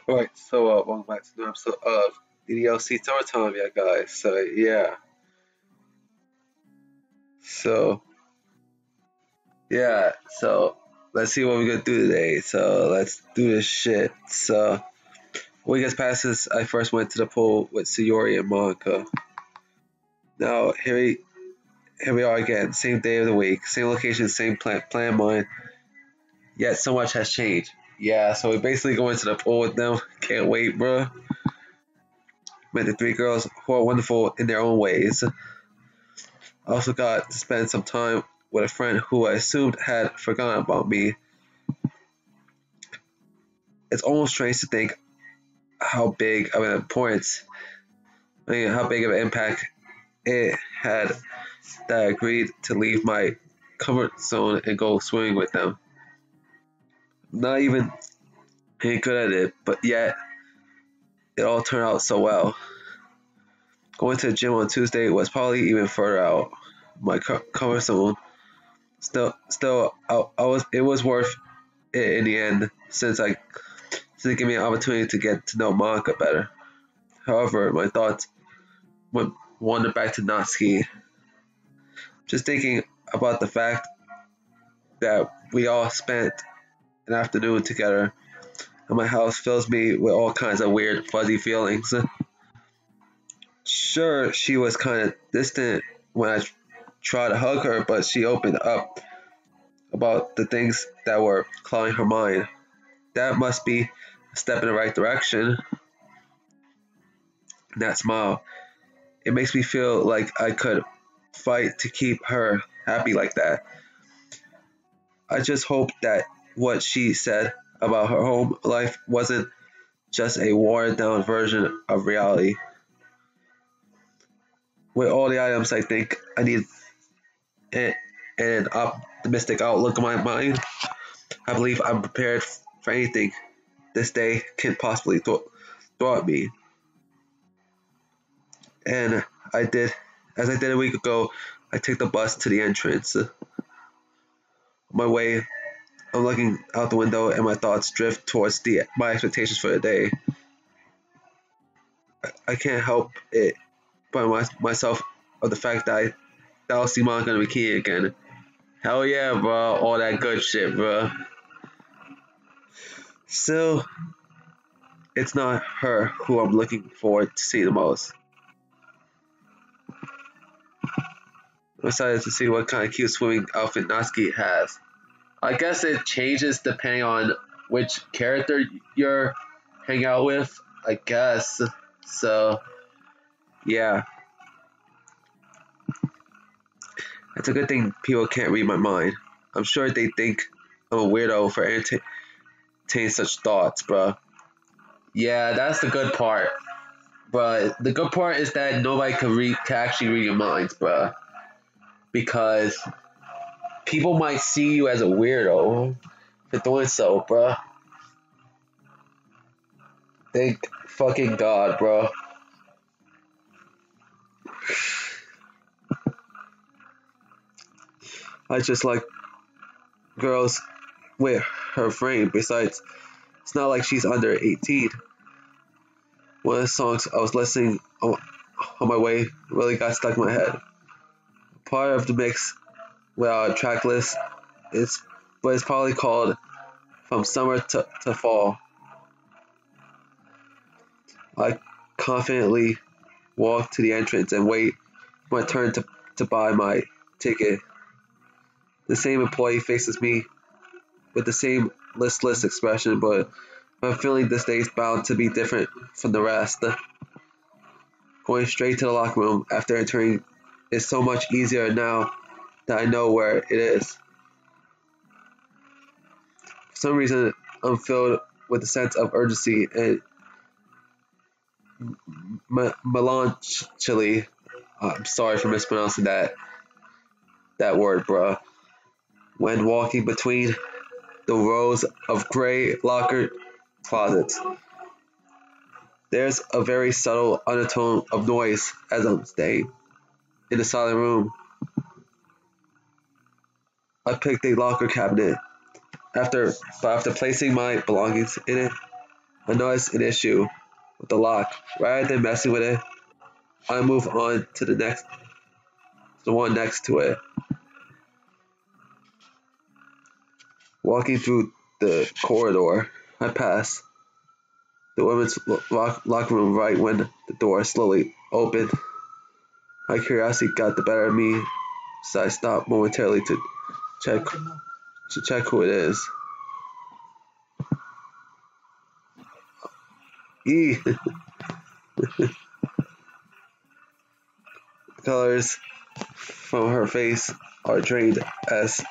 Alright, so welcome back to the new episode of DDLC Summertime, yeah, guys. So so let's see what we're gonna do today. So let's do this shit. So week has passed since I first went to the pool with Sayori and Monika. Now here we are again, same day of the week, same location, same plan in mind. Yet so much has changed. Yeah, so we're basically going to the pool with them. Can't wait, bro. Met the three girls who are wonderful in their own ways. I also got to spend some time with a friend who I assumed had forgotten about me. It's almost strange to think how big of an importance, how big of an impact it had that I agreed to leave my comfort zone and go swimming with them. Not even any good at it, but yet it all turned out so well. Going to the gym on Tuesday was probably even further out my comfort zone. Still, I was. It was worth it in the end, since it gave me an opportunity to get to know Monika better. However, my thoughts went wandered back to Natsuki. Just thinking about the fact that we all spent an afternoon together at my house fills me with all kinds of weird, fuzzy feelings. Sure, she was kind of distant when I tried to hug her, but she opened up about the things that were clouding her mind. That must be a step in the right direction. And that smile, it makes me feel like I could fight to keep her happy like that. I just hope that what she said about her home life wasn't just a watered down version of reality. With all the items I think I need and an optimistic outlook in my mind, I believe I'm prepared for anything this day can possibly throw at me. And I did, as I did a week ago, I took the bus to the entrance. On my way, I'm looking out the window and my thoughts drift towards my expectations for the day. I can't help it but myself of the fact that I'll see Monica in a bikini again. Hell yeah, bro. All that good shit, bro. Still, it's not her who I'm looking forward to see the most. I'm excited to see what kind of cute swimming outfit Natsuki has. I guess it changes depending on which character you're hanging out with, I guess. So, yeah. It's a good thing people can't read my mind. I'm sure they think I'm a weirdo for entertaining such thoughts, bruh. Yeah, that's the good part. But the good part is that nobody can actually read your minds, bruh. Because people might see you as a weirdo for doing so, bruh. Thank fucking God, bro. I just like girls with her frame. Besides, it's not like she's under 18. One of the songs I was listening on my way really got stuck in my head. Part of the mix without a track list is, but it's probably called From Summer to Fall. I confidently walk to the entrance and wait for my turn to buy my ticket. The same employee faces me with the same listless expression, but I'm feeling this day is bound to be different from the rest. Going straight to the locker room after entering is so much easier now that I know where it is. For some reason, I'm filled with a sense of urgency and melancholy. I'm sorry for mispronouncing that word, bruh. When walking between the rows of gray locker closets, there's a very subtle undertone of noise as I'm staying in the silent room. I picked a locker cabinet after placing my belongings in it. I noticed an issue with the lock. Rather than messing with it, I move on to the one next to it. Walking through the corridor, I pass the women's locker room right when the door slowly opened. My curiosity got the better of me, so I stopped momentarily check check who it is. E. Colors from her face are drained as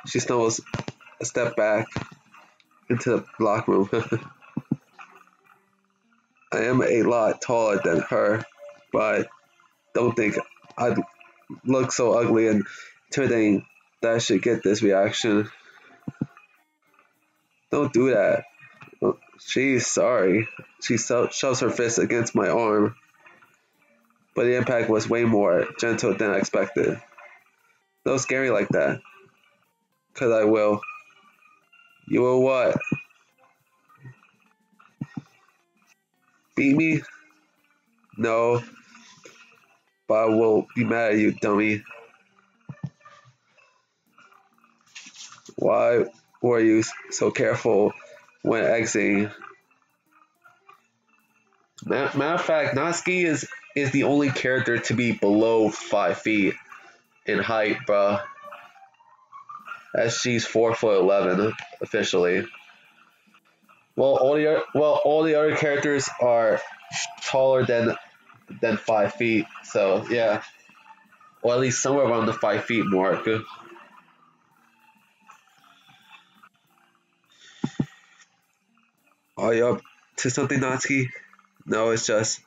she stumbles a step back into the locker room. I am a lot taller than her, but I don't think I'd look so ugly and intimidating that I should get this reaction. Don't do that. She's sorry. She shoves her fist against my arm, but the impact was way more gentle than I expected. Don't scare me like that. 'Cause I will. You will what? Beat me? No. But I will be mad at you, dummy. Why were you so careful when exiting? Matter of fact, Natsuki is the only character to be below 5 feet in height, bruh. As she's 4'11" officially. Well, all the other characters are taller than 5 feet. So yeah, or at least somewhere around the 5 feet mark. Are you up to something, Natsuki? No, it's just.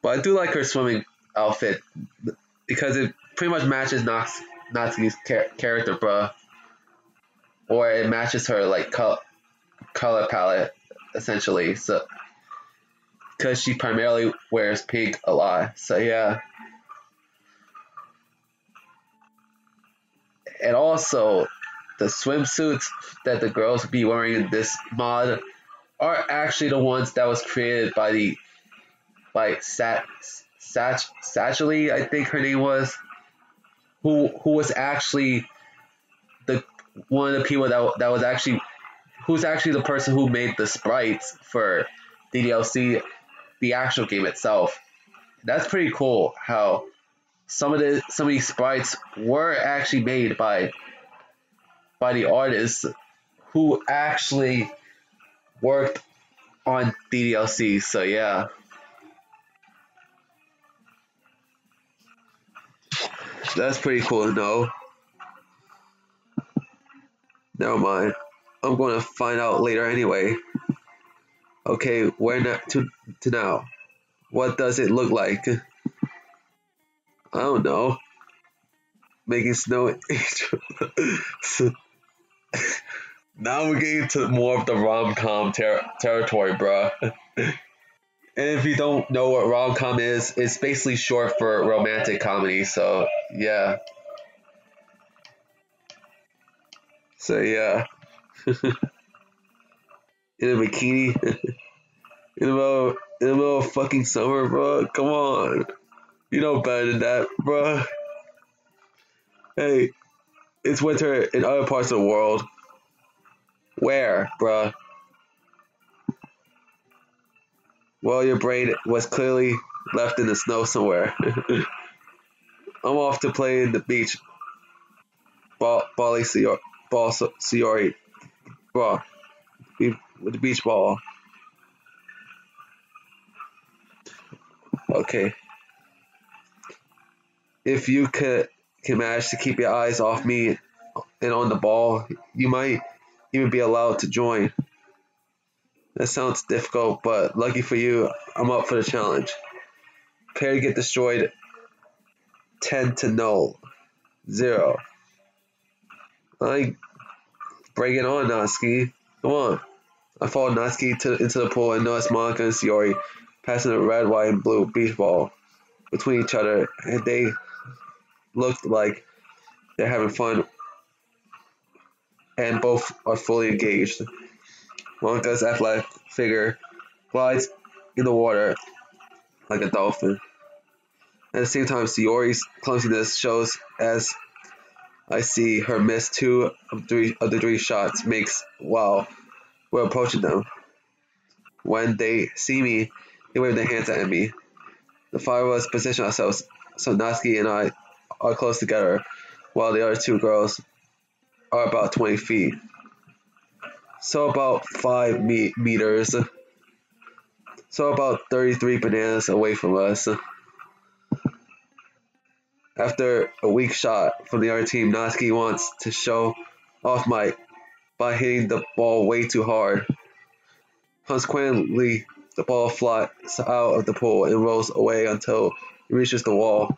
But I do like her swimming outfit because it pretty much matches Natsuki's character, bruh. Or it matches her like color palette essentially. So because she primarily wears pink a lot. So yeah. And also, the swimsuits that the girls be wearing in this mod are actually the ones that was created by Satchely, I think her name was, who was actually the one of the people that was actually who's actually the person who made the sprites for DDLC, the actual game itself. That's pretty cool how some of these sprites were actually made by the artists who actually worked on DDLC. So yeah, that's pretty cool to know. Never mind. I'm going to find out later anyway. Okay, where to now? What does it look like? I don't know. Making snow. Now we're getting to more of the rom-com territory, bruh. And if you don't know what rom-com is, it's basically short for romantic comedy. So yeah. So yeah. In a bikini. in the middle of fucking summer, bro. Come on. You know better than that, bro. Hey, it's winter in other parts of the world. Where, bruh? Well, your brain was clearly left in the snow somewhere. I'm off to play in the beach. Bali Siori. Bruh. With the beach ball. Okay. If you can manage to keep your eyes off me and on the ball, you might even be allowed to join. That sounds difficult, but lucky for you, I'm up for the challenge. Prepare to get destroyed 10-0. I break it on, Natsuki. Come on. I followed Natsuki into the pool and noticed Monika and Siori passing a red, white, and blue beach ball between each other, and they looked like they're having fun and both are fully engaged. Monika's athletic figure glides in the water like a dolphin. At the same time, Sayori's clumsiness shows as I see her miss two of the three shots makes while we're approaching them. When they see me, they wave their hands at me. The five of us position ourselves so Natsuki and I are close together, while the other two girls are about 20 feet. So about 5 meters. So about 33 bananas away from us. After a weak shot from the other team, Natsuki wants to show off by hitting the ball way too hard. Consequently, the ball flies out of the pool and rolls away until it reaches the wall.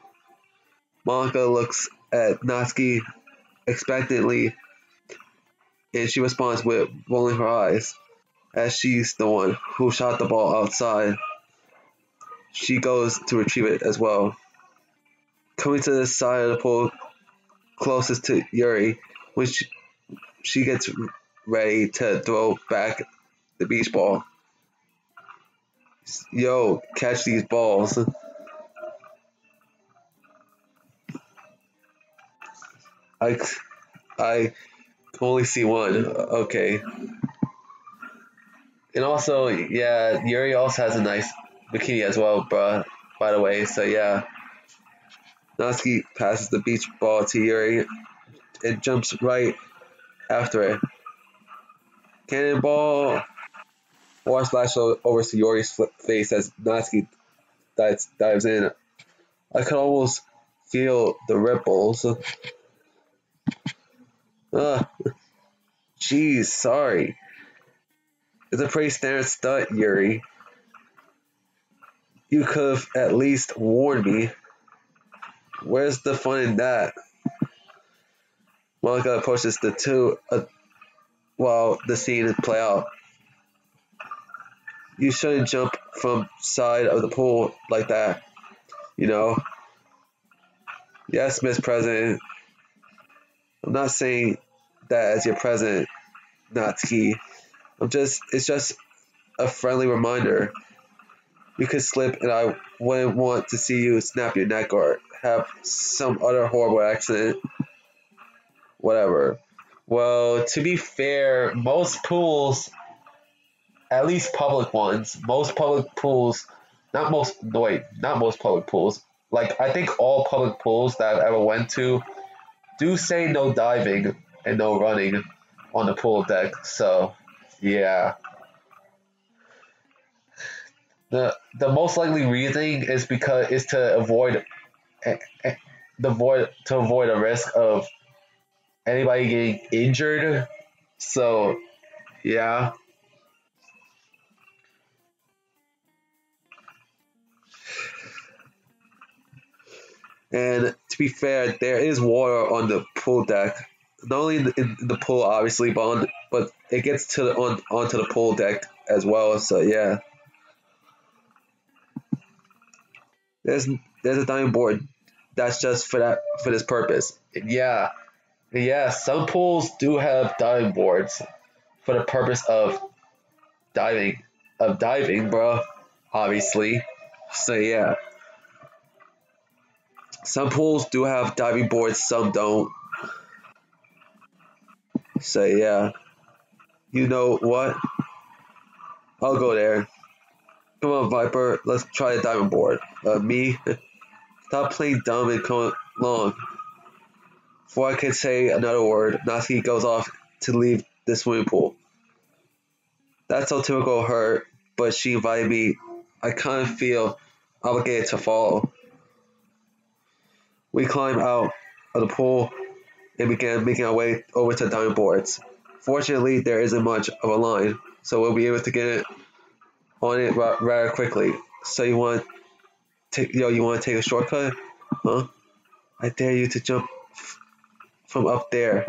Monika looks at Natsuki expectantly, and she responds with rolling her eyes, as she's the one who shot the ball outside. She goes to retrieve it as well. Coming to the side of the pool closest to Yuri, when she gets ready to throw back the beach ball. Yo, catch these balls. I can only see one. Okay. And also, yeah, Yuri also has a nice bikini as well, bruh. By the way, so yeah. Natsuki passes the beach ball to Yuri and jumps right after it. Cannonball! Water splashes over Sayori's face as Natsuki dives in. I could almost feel the ripples. Jeez, sorry. It's a pretty standard stunt, Yuri. You could have at least warned me. Where's the fun in that? Monika approaches the two while the scene play out. You shouldn't jump from side of the pool like that, you know? Yes, Miss President. I'm not saying that as your president, Natsuki. It's just a friendly reminder. You could slip and I wouldn't want to see you snap your neck or have some other horrible accident. Whatever. Well, to be fair, most pools, at least public ones, most public pools, not most public pools, like I think all public pools that I've ever went to do say no diving and no running on the pool deck, so yeah. The most likely reasoning is to avoid a risk of anybody getting injured. So yeah. And to be fair, there is water on the pool deck. Not only in the pool, obviously, but it gets onto the pool deck as well. So yeah. There's a diving board that's just for this purpose. Yeah, some pools do have diving boards for the purpose of diving, bro. Obviously, so yeah. Some pools do have diving boards, some don't. So yeah, you know what? I'll go there. Come on, Viper, let's try the diving board. Me? Stop playing dumb and come along. Before I can say another word, Natsuki goes off to leave the swimming pool. That's so typical of her, but she invited me. I kind of feel obligated to follow. We climb out of the pool and began making our way over to the diving boards. Fortunately, there isn't much of a line, so we'll be able to get on it rather quickly. So you want to take a shortcut? Huh? I dare you to jump from up there.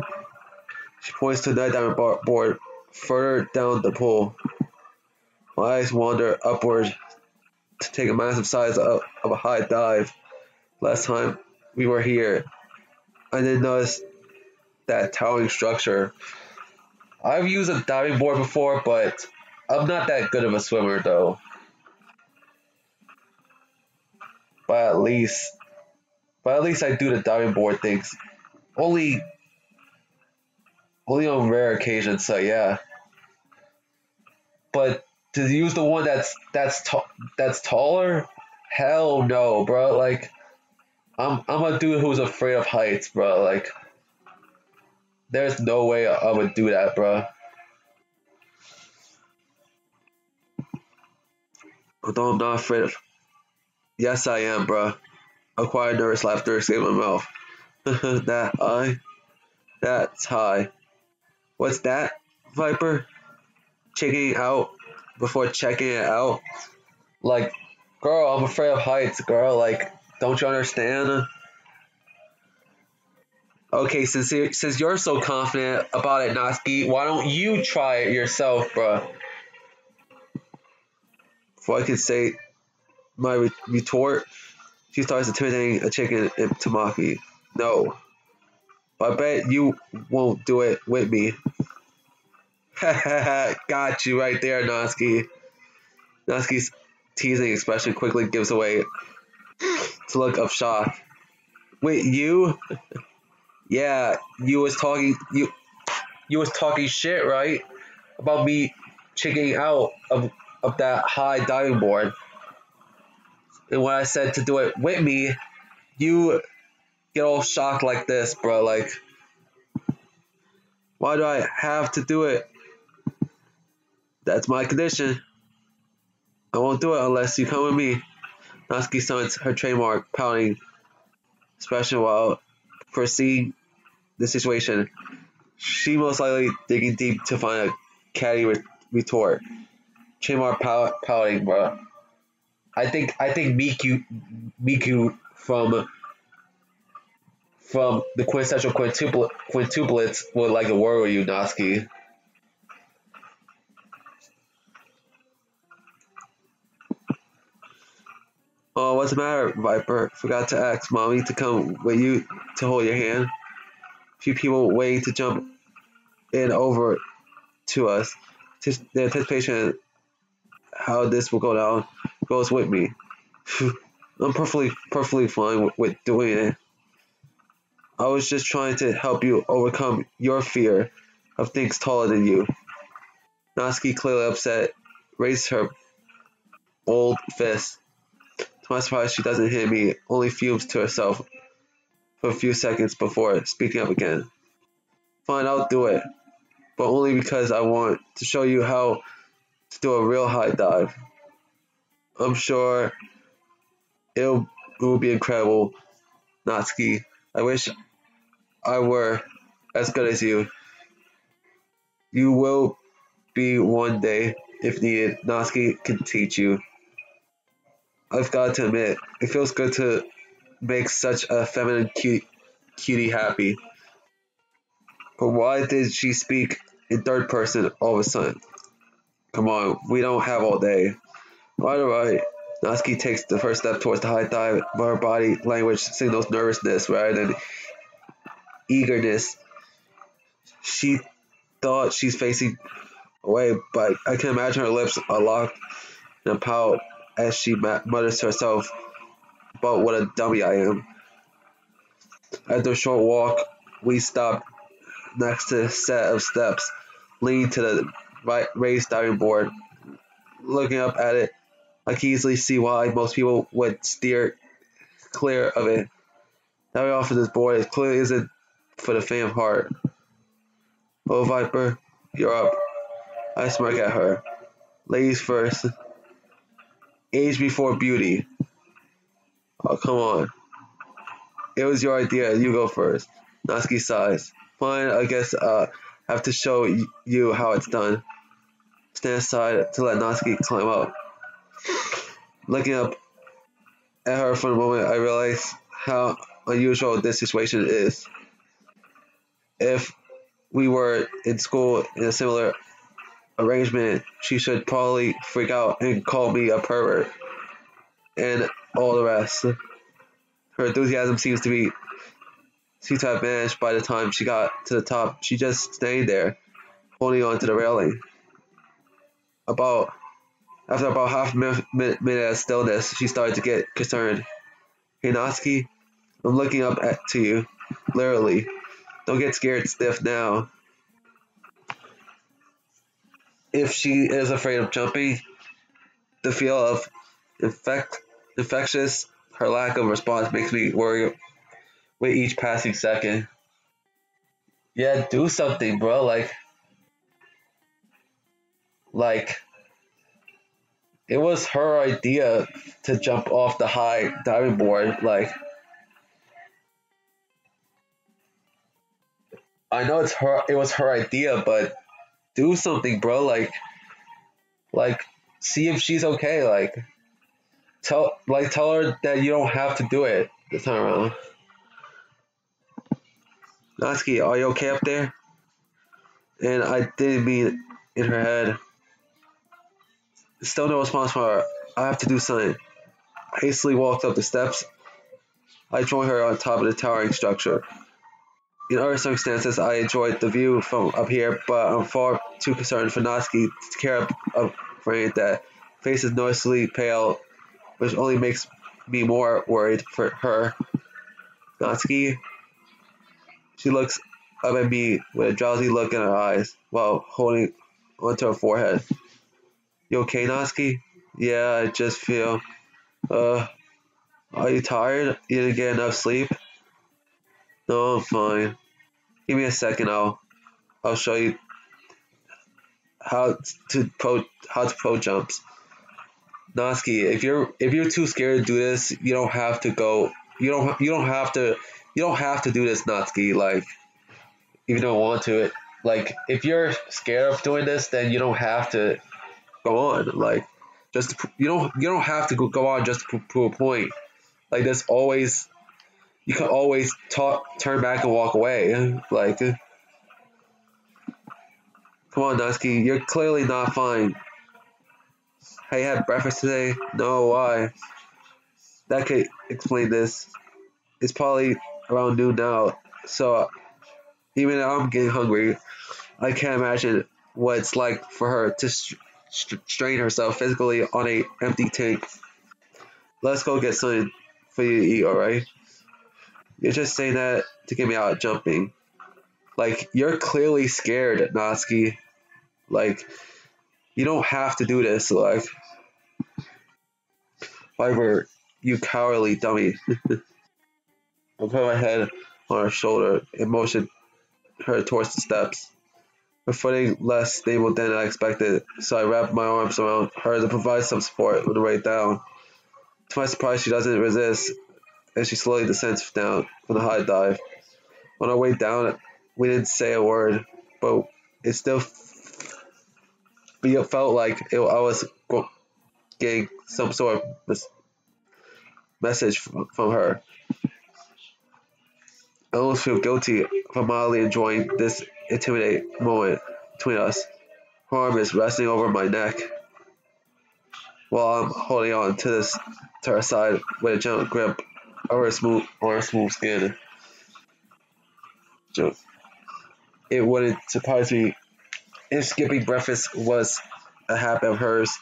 She points to the diving board further down the pool. My eyes wander upward to take a massive size of a high dive. Last time we were here, I didn't notice that towering structure. I've used a diving board before, but I'm not that good of a swimmer though. But at least, I do the diving board things. Only, on rare occasions. So yeah. But to use the one that's taller, hell no, bro. Like I'm a dude who's afraid of heights, bro. Like there's no way I would do that, bro. Although I'm not afraid of. Yes, I am, bro. A quiet, nervous laughter escaped my mouth. That high? That's high. What's that, Viper? Checking it out before checking it out? Like, girl, I'm afraid of heights, girl. Like, don't you understand? Okay, since you're so confident about it, Natsuki, why don't you try it yourself, bro? Before I could say my retort, she starts intimidating a chicken in Tamaki. No. But I bet you won't do it with me. Got you right there, Natsuki. Natsuki's teasing expression quickly gives away to look of shock. Wait, you? Yeah, you was talking shit, right? About me checking out of that high diving board. And when I said to do it with me, you get all shocked like this, bro. Like, why do I have to do it? That's my condition. I won't do it unless you come with me. Natsuki summons her trademark pouting expression while foreseeing the situation. She most likely digging deep to find a catty retort. Trademark pouting, bro. I think Miku from the quintessential quintuplets would like a word with you, Natsuki. Oh, what's the matter, Viper? Forgot to ask Mommy to come with you to hold your hand. Few people waiting to jump in over to us. The anticipation how this will go down goes with me. I'm perfectly fine with doing it. I was just trying to help you overcome your fear of things taller than you. Natsuki, clearly upset, raised her old fist. To my surprise, she doesn't hit me, only fumes to herself for a few seconds before speaking up again. Fine, I'll do it, but only because I want to show you how to do a real high dive. I'm sure it will be incredible, Natsuki. I wish I were as good as you. You will be one day, if needed. Natsuki can teach you. I've got to admit, it feels good to make such a feminine cutie happy. But why did she speak in third person all of a sudden? Come on, we don't have all day. Right. Natsuki takes the first step towards the high dive, but her body language signals nervousness rather than eagerness. She thought she's facing away, but I can imagine her lips are locked in a pout as she mutters to herself about what a dummy I am. After a short walk, we stopped next to a set of steps leading to the raised diving board. Looking up at it, I can easily see why most people would steer clear of it. Diving off of this board is clearly isn't for the faint of heart. Oh, Viper, you're up. I smirk at her. Ladies first. Age before beauty. Oh, come on. It was your idea. You go first. Natsuki sighs. Fine, I guess I have to show you how it's done. Stand aside to let Natsuki climb up. Looking up at her for a moment, I realize how unusual this situation is. If we were in school in a similar arrangement, she should probably freak out and call me a pervert and all the rest. Her enthusiasm seems to have vanished by the time she got to the top. She just stayed there, holding on to the railing. After about half a minute of stillness, she started to get concerned. Hey Natsuki, I'm looking up to you. Literally. Don't get scared stiff now. If she is afraid of jumping, the feel of infectious, her lack of response makes me worry with each passing second. Yeah, do something, bro. Like, it was her idea to jump off the high diving board. Like, I know it was her idea, but do something, bro. Like, see if she's okay. Tell her that you don't have to do it this time around. Natsuki, are you okay up there? And I didn't mean in her head. Still no response from her. I have to do something. I hastily walked up the steps. I joined her on top of the towering structure. In other circumstances, I enjoyed the view from up here, but I'm far too concerned for Natsuki to care of Frank that face is noticeably pale, which only makes me more worried for her. Natsuki, she looks up at me with a drowsy look in her eyes while holding onto her forehead. You okay, Natsuki? Yeah, I just feel. Are you tired? You didn't get enough sleep? No, I'm fine. Give me a second. I'll show you how to pro jumps. Natsuki, if you're too scared to do this, you don't have to go. You don't have to do this, Natsuki. Like, if you don't want to, like, if you're scared of doing this, then you don't have to go on. Like, you don't have to go on just to prove a point. Like, you can always turn back and walk away. Like, come on, Natsuki, you're clearly not fine. Have you had breakfast today? No, why? That could explain this. It's probably around noon now, so even if I'm getting hungry, I can't imagine what it's like for her to strain herself physically on a empty tank. Let's go get something for you to eat, alright? You're just saying that to get me out jumping. Like, you're clearly scared, Natsuki. Like, you don't have to do this, like. Whatever, you cowardly dummy. I put my head on her shoulder and motioned her towards the steps. Her footing less stable than I expected, so I wrapped my arms around her to provide some support on the way down. To my surprise, she doesn't resist, and she slowly descends down from the high dive. On our way down, we didn't say a word, but it still felt like I was getting some sort of message from her. I almost feel guilty for mildly enjoying this intimate moment between us. Her arm is resting over my neck while I'm holding on to her side with a gentle grip of her smooth skin. It wouldn't surprise me if skipping breakfast was a habit of hers.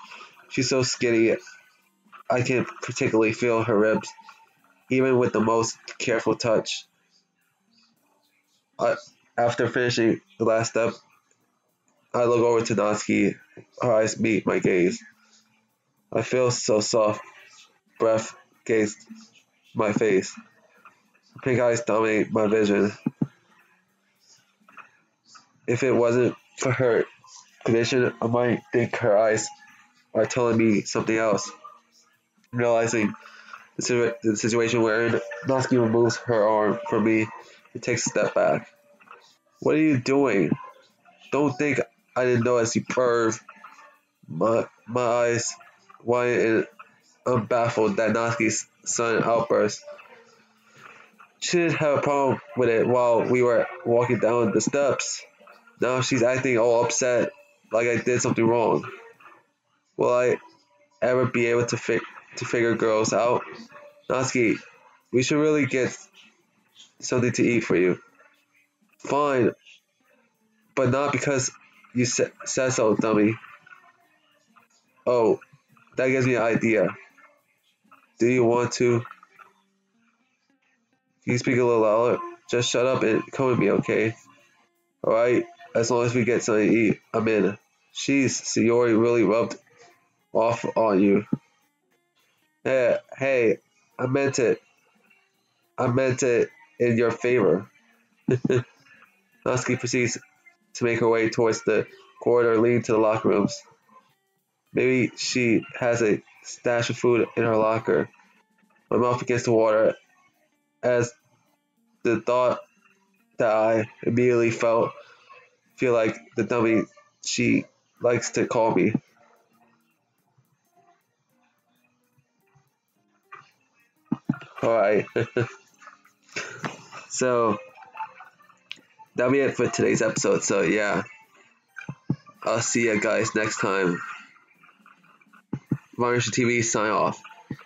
She's so skinny, I can't particularly feel her ribs, even with the most careful touch. After finishing the last step, I look over to Natsuki. Her eyes meet my gaze. I feel so soft. Breath gazed my face. Her pink eyes dominate my vision. If it wasn't for her condition, I might think her eyes are telling me something else. Realizing the situation we're in, Natsuki removes her arm from me and takes a step back. What are you doing? Don't think I didn't notice you perv. My eyes wide and I'm baffled that Natsuki's sudden outburst. She didn't have a problem with it while we were walking down the steps. Now she's acting all upset, like I did something wrong. Will I ever be able to figure girls out? Natsuki, we should really get something to eat for you. Fine, but not because You said so, dummy. Oh, that gives me an idea. Do you want to? Can you speak a little louder? Just shut up and come with me, okay? Alright? As long as we get something to eat, I'm in. Jeez, Sayori really rubbed off on you. Hey, I meant it. I meant it in your favor. Natsuki proceeds to make her way towards the corridor leading to the locker rooms. Maybe she has a stash of food in her locker. My mouth begins to water as the thought that I immediately feel like the dummy she likes to call me. Alright. So that'll be it for today's episode. So yeah. I'll see you guys next time. Varnish TV sign off.